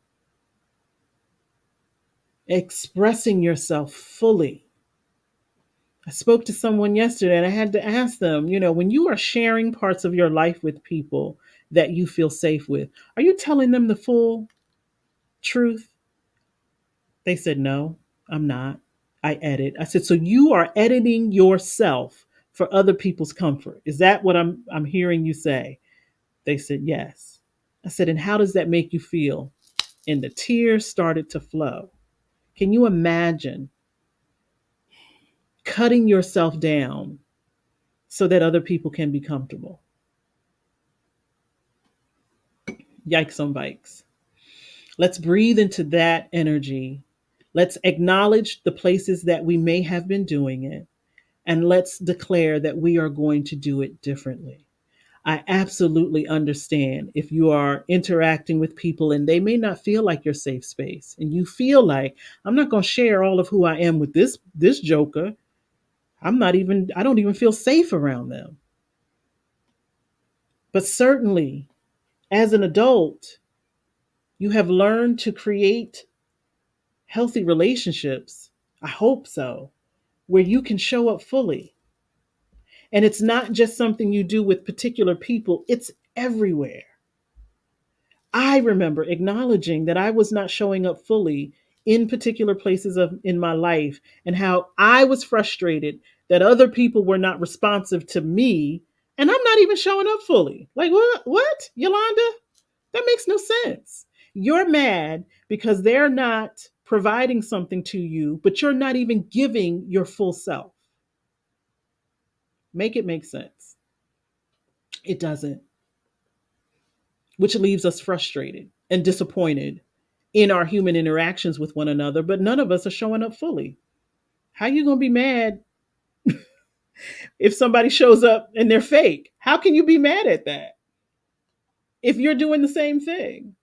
expressing yourself fully. I spoke to someone yesterday and I had to ask them, when you are sharing parts of your life with people that you feel safe with, are you telling them the full truth? They said, no, I'm not. I edit. I said, so you are editing yourself for other people's comfort. Is that what I'm hearing you say? They said, yes. I said, and how does that make you feel? And the tears started to flow. Can you imagine cutting yourself down so that other people can be comfortable? Yikes on bikes. Let's breathe into that energy. Let's acknowledge the places that we may have been doing it, and let's declare that we are going to do it differently. I absolutely understand if you are interacting with people and they may not feel like your safe space and you feel like I'm not going to share all of who I am with this joker. I don't even feel safe around them. But certainly as an adult, you have learned to create healthy relationships. I hope so, where you can show up fully. And it's not just something you do with particular people, it's everywhere. I remember acknowledging that I was not showing up fully in particular places of in my life and how I was frustrated that other people were not responsive to me and I'm not even showing up fully. Like what? Yolanda? That makes no sense. You're mad because they're not providing something to you, but you're not even giving your full self. Make it make sense. It doesn't, which leaves us frustrated and disappointed in our human interactions with one another, but none of us are showing up fully. How you going to be mad if somebody shows up and they're fake? How can you be mad at that if you're doing the same thing?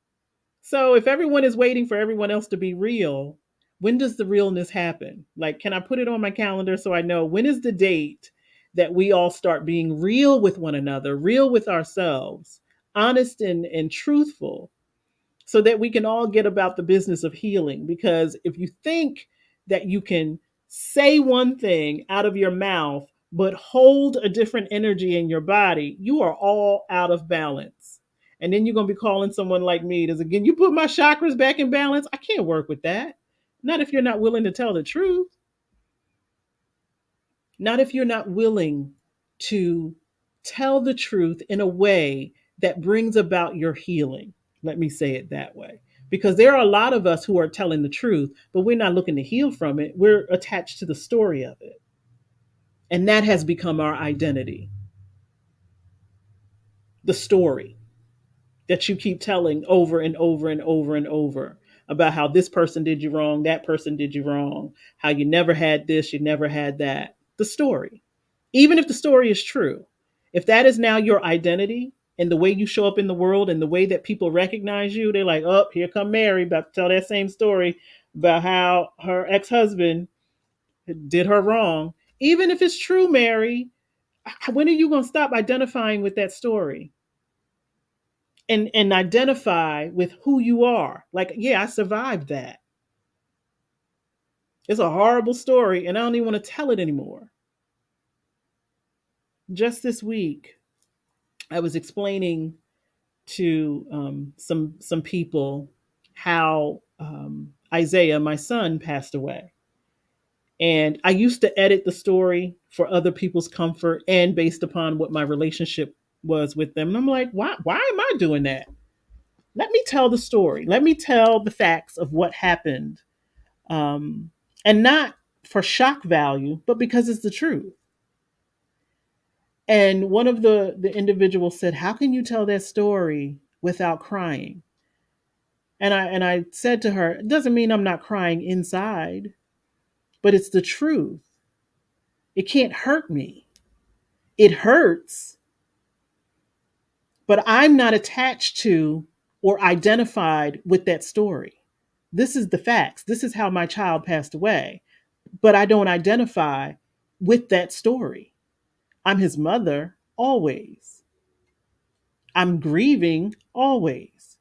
So if everyone is waiting for everyone else to be real, when does the realness happen? Like, can I put it on my calendar so I know when is the date that we all start being real with one another, real with ourselves, honest and truthful, so that we can all get about the business of healing? Because if you think that you can say one thing out of your mouth, but hold a different energy in your body, you are all out of balance. And then you're going to be calling someone like me to again, you put my chakras back in balance. I can't work with that. Not if you're not willing to tell the truth. Not if you're not willing to tell the truth in a way that brings about your healing. Let me say it that way. Because there are a lot of us who are telling the truth, but we're not looking to heal from it. We're attached to the story of it. And that has become our identity. The story that you keep telling over and over and over and over about how this person did you wrong, that person did you wrong, how you never had this, you never had that. The story. Even if the story is true, if that is now your identity and the way you show up in the world and the way that people recognize you, they're like, oh, here come Mary about to tell that same story about how her ex-husband did her wrong. Even if it's true, Mary, when are you going to stop identifying with that story and identify with who you are? Like, yeah, I survived that. It's a horrible story and I don't even want to tell it anymore. Just this week, I was explaining to some people how Isaiah, my son, passed away. And I used to edit the story for other people's comfort and based upon what my relationship was with them. And I'm like, why am I doing that? Let me tell the story. Let me tell the facts of what happened. Um, and not for shock value, but because it's the truth. And one of the individuals said, how can you tell that story without crying? And I said to her, it doesn't mean I'm not crying inside, but it's the truth. It can't hurt me. It hurts, but I'm not attached to or identified with that story. This is the facts. This is how my child passed away, but I don't identify with that story. I'm his mother always. I'm grieving always,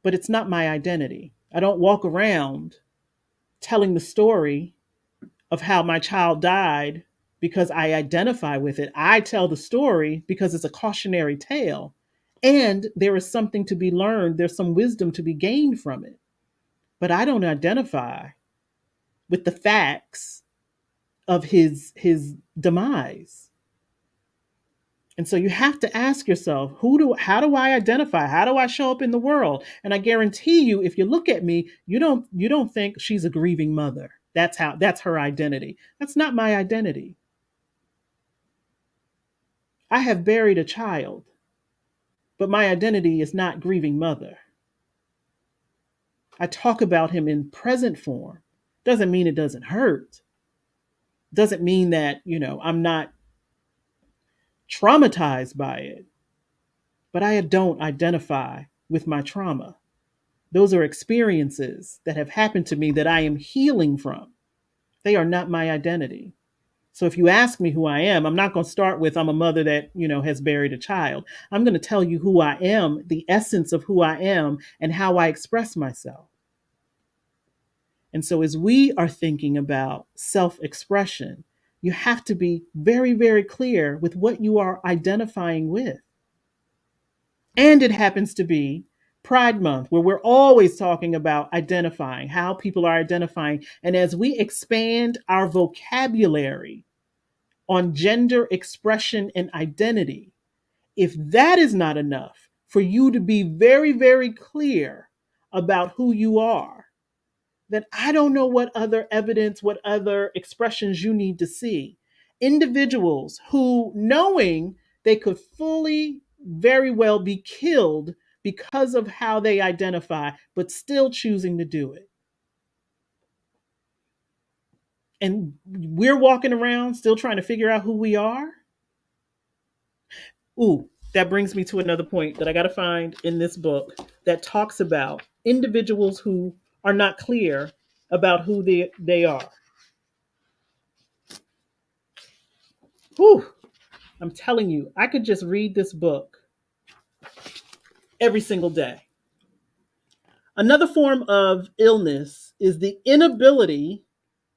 but it's not my identity. I don't walk around telling the story of how my child died because I identify with it. I tell the story because it's a cautionary tale and there is something to be learned. There's some wisdom to be gained from it. But I don't identify with the facts of his demise. And so you have to ask yourself, how do I identify? How do I show up in the world? And I guarantee you, if you look at me, you don't think she's a grieving mother. That's her identity. That's not my identity. I have buried a child, but my identity is not grieving mother. I talk about him in present form. Doesn't mean it doesn't hurt. Doesn't mean that, I'm not traumatized by it, but I don't identify with my trauma. Those are experiences that have happened to me that I am healing from. They are not my identity. So if you ask me who I am, I'm not going to start with I'm a mother that, has buried a child. I'm going to tell you who I am, the essence of who I am and how I express myself. And so as we are thinking about self-expression, you have to be very, very clear with what you are identifying with. And it happens to be Pride Month, where we're always talking about identifying, how people are identifying. And as we expand our vocabulary on gender expression and identity, if that is not enough for you to be very, very clear about who you are, then I don't know what other evidence, what other expressions you need to see. Individuals who, knowing they could fully, very well be killed because of how they identify, but still choosing to do it. And we're walking around still trying to figure out who we are. Ooh, that brings me to another point that I got to find in this book that talks about individuals who are not clear about who they are. Whew, I'm telling you, I could just read this book every single day. Another form of illness is the inability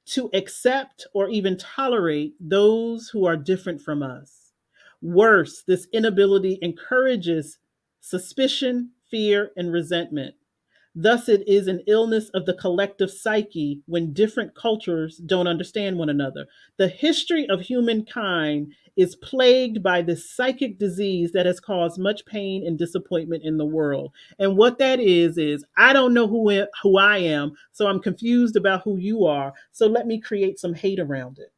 to accept or even tolerate those who are different from us. Worse, this inability encourages suspicion, fear, and resentment. Thus, it is an illness of the collective psyche when different cultures don't understand one another. The history of humankind is plagued by this psychic disease that has caused much pain and disappointment in the world. And what that is I don't know who I am, so I'm confused about who you are. So let me create some hate around it.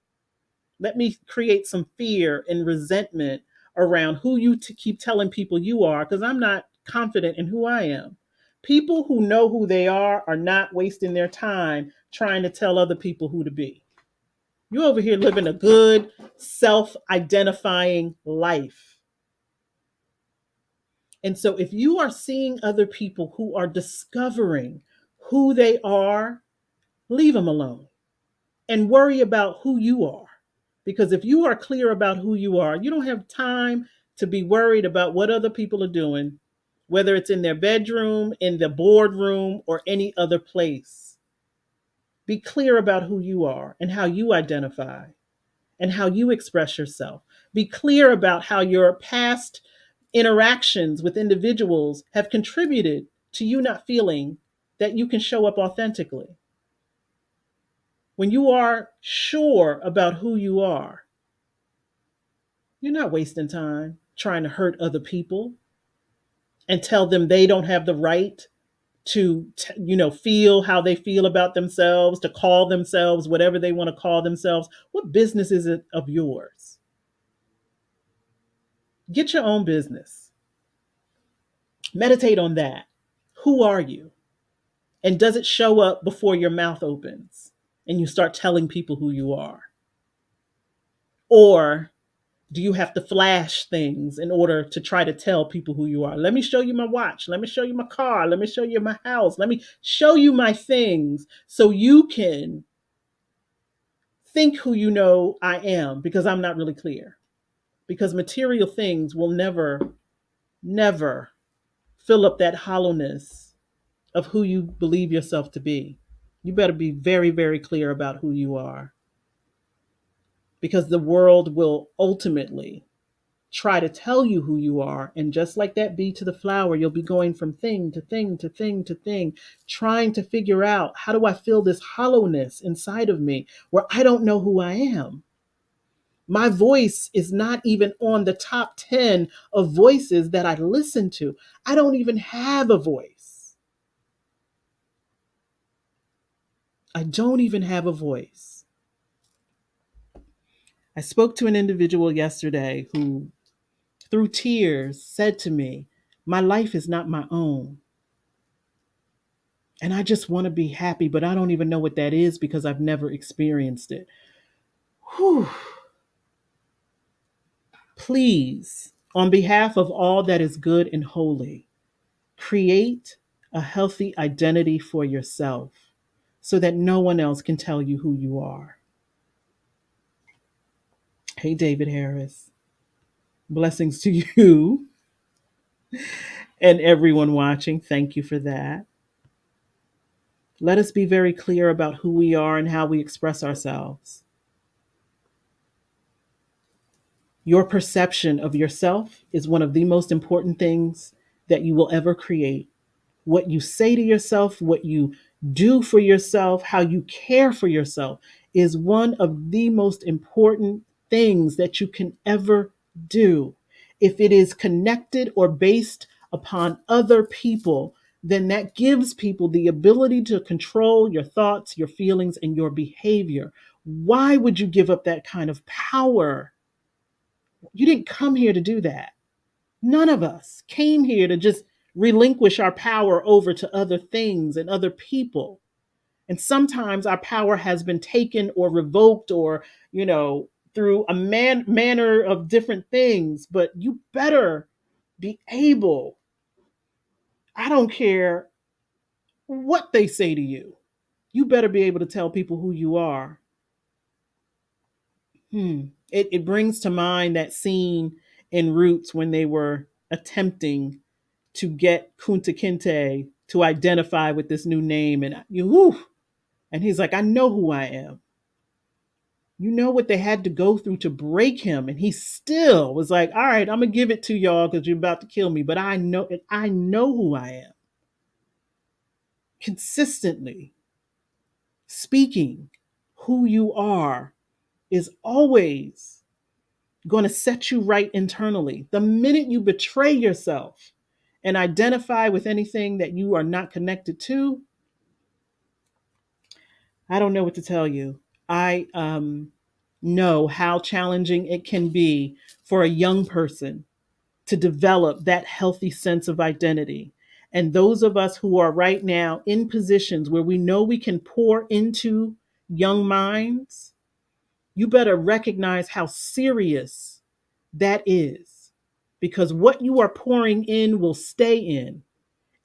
Let me create some fear and resentment around who you keep telling people you are, because I'm not confident in who I am. People who know who they are not wasting their time trying to tell other people who to be. You over here living a good, self identifying life. And so if you are seeing other people who are discovering who they are, leave them alone and worry about who you are. Because if you are clear about who you are, you don't have time to be worried about what other people are doing, whether it's in their bedroom, in the boardroom, or any other place. Be clear about who you are and how you identify and how you express yourself. Be clear about how your past interactions with individuals have contributed to you not feeling that you can show up authentically. When you are sure about who you are, you're not wasting time trying to hurt other people and tell them they don't have the right to feel how they feel about themselves, to call themselves whatever they want to call themselves. What business is it of yours? Get your own business. Meditate on that. Who are you? And does it show up before your mouth opens and you start telling people who you are? Or do you have to flash things in order to try to tell people who you are? Let me show you my watch. Let me show you my car. Let me show you my house. Let me show you my things so you can think who you know I am, because I'm not really clear. Because material things will never, never fill up that hollowness of who you believe yourself to be. You better be very, very clear about who you are, because the world will ultimately try to tell you who you are. And just like that bee to the flower, you'll be going from thing to thing to thing to thing, trying to figure out, how do I fill this hollowness inside of me where I don't know who I am? My voice is not even on the top 10 of voices that I listen to. I don't even have a voice. I don't even have a voice. I spoke to an individual yesterday who, through tears, said to me, "My life is not my own. And I just want to be happy, but I don't even know what that is because I've never experienced it." Whew. Please, on behalf of all that is good and holy, create a healthy identity for yourself so that no one else can tell you who you are. Hey, David Harris. Blessings to you and everyone watching. Thank you for that. Let us be very clear about who we are and how we express ourselves. Your perception of yourself is one of the most important things that you will ever create. What you say to yourself, what you do for yourself, how you care for yourself is one of the most important things that you can ever do. If it is connected or based upon other people, then that gives people the ability to control your thoughts, your feelings, and your behavior. Why would you give up that kind of power? You didn't come here to do that. None of us came here to just relinquish our power over to other things and other people. And sometimes our power has been taken or revoked or, through a manner of different things. But you better be able, I don't care what they say to you, you better be able to tell people who you are. It brings to mind that scene in Roots when they were attempting to get Kunta Kinte to identify with this new name, and and he's like, "I know who I am." You know what they had to go through to break him, and he still was like, "All right, I'm gonna give it to y'all because you're about to kill me, but I know it. I know who I am." Consistently speaking who you are is always going to set you right internally. The minute you betray yourself and identify with anything that you are not connected to, I don't know what to tell you. I know how challenging it can be for a young person to develop that healthy sense of identity. And those of us who are right now in positions where we know we can pour into young minds, you better recognize how serious that is. Because what you are pouring in will stay in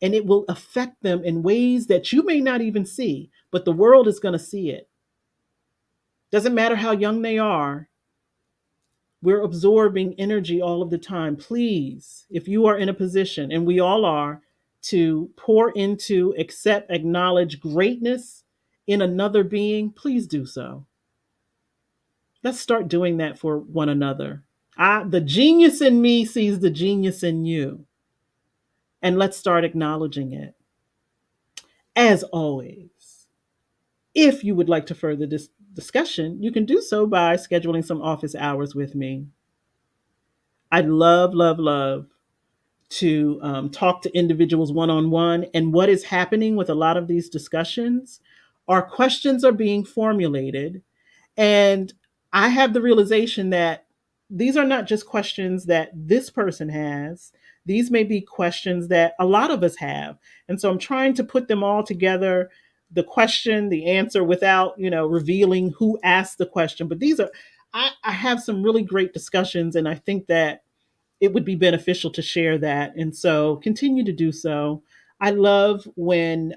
and it will affect them in ways that you may not even see, but the world is going to see it. Doesn't matter how young they are, we're absorbing energy all of the time. Please, if you are in a position, and we all are, to pour into, accept, acknowledge greatness in another being, please do so. Let's start doing that for one another. The genius in me sees the genius in you, and let's start acknowledging it. As always, if you would like to further this discussion, you can do so by scheduling some office hours with me. I'd love, love, love to talk to individuals one on one. And what is happening with a lot of these discussions are questions are being formulated. And I have the realization that these are not just questions that this person has. These may be questions that a lot of us have. And so I'm trying to put them all together, the question, the answer, without, revealing who asked the question. But I have some really great discussions, and I think that it would be beneficial to share that. And so continue to do so. I love when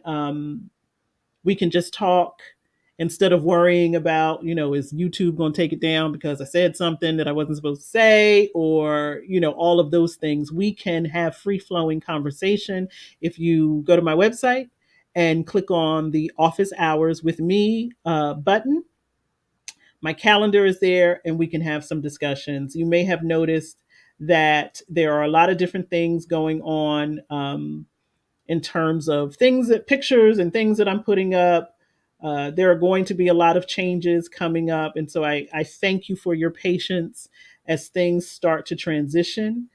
we can just talk instead of worrying about, is YouTube going to take it down because I said something that I wasn't supposed to say, or, all of those things. We can have free flowing conversation. If you go to my website and click on the office hours with me button, my calendar is there and we can have some discussions. You may have noticed that there are a lot of different things going on in terms of things that pictures and things that I'm putting up. There are going to be a lot of changes coming up. And so I thank you for your patience as things start to transition.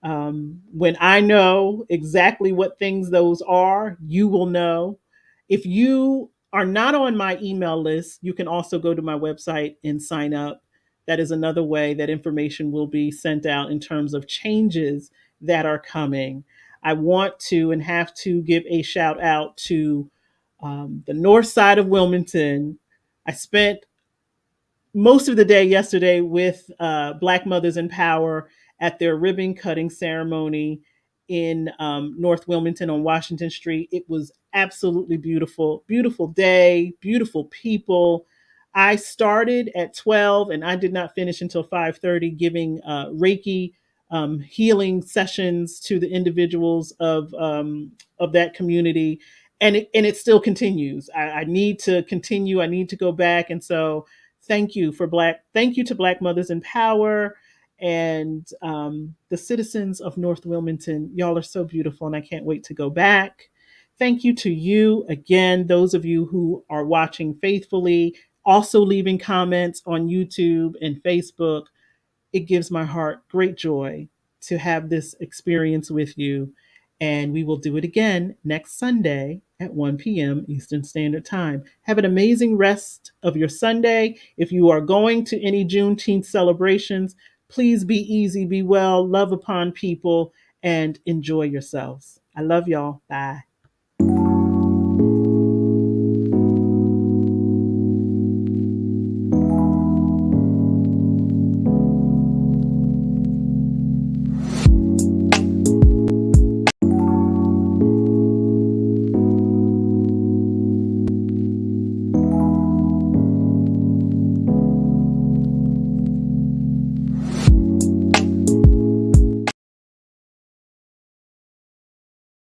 When I know exactly what things those are, you will know. If you are not on my email list, you can also go to my website and sign up. That is another way that information will be sent out in terms of changes that are coming. I want to and have to give a shout out to the north side of Wilmington. I spent most of the day yesterday with Black Mothers in Power at their ribbon cutting ceremony in North Wilmington on Washington Street. It was absolutely beautiful, beautiful day, beautiful people. I started at 12 and I did not finish until 5:30 giving Reiki healing sessions to the individuals of that community. And it still continues. I need to continue. I need to go back. And so thank you to Black Mothers in Power and the citizens of North Wilmington. Y'all are so beautiful, and I can't wait to go back. Thank you to you again, those of you who are watching faithfully, also leaving comments on YouTube and Facebook. It gives my heart great joy to have this experience with you. And we will do it again next Sunday at 1 p.m. Eastern Standard Time. Have an amazing rest of your Sunday. If you are going to any Juneteenth celebrations, please be easy, be well, love upon people, and enjoy yourselves. I love y'all. Bye.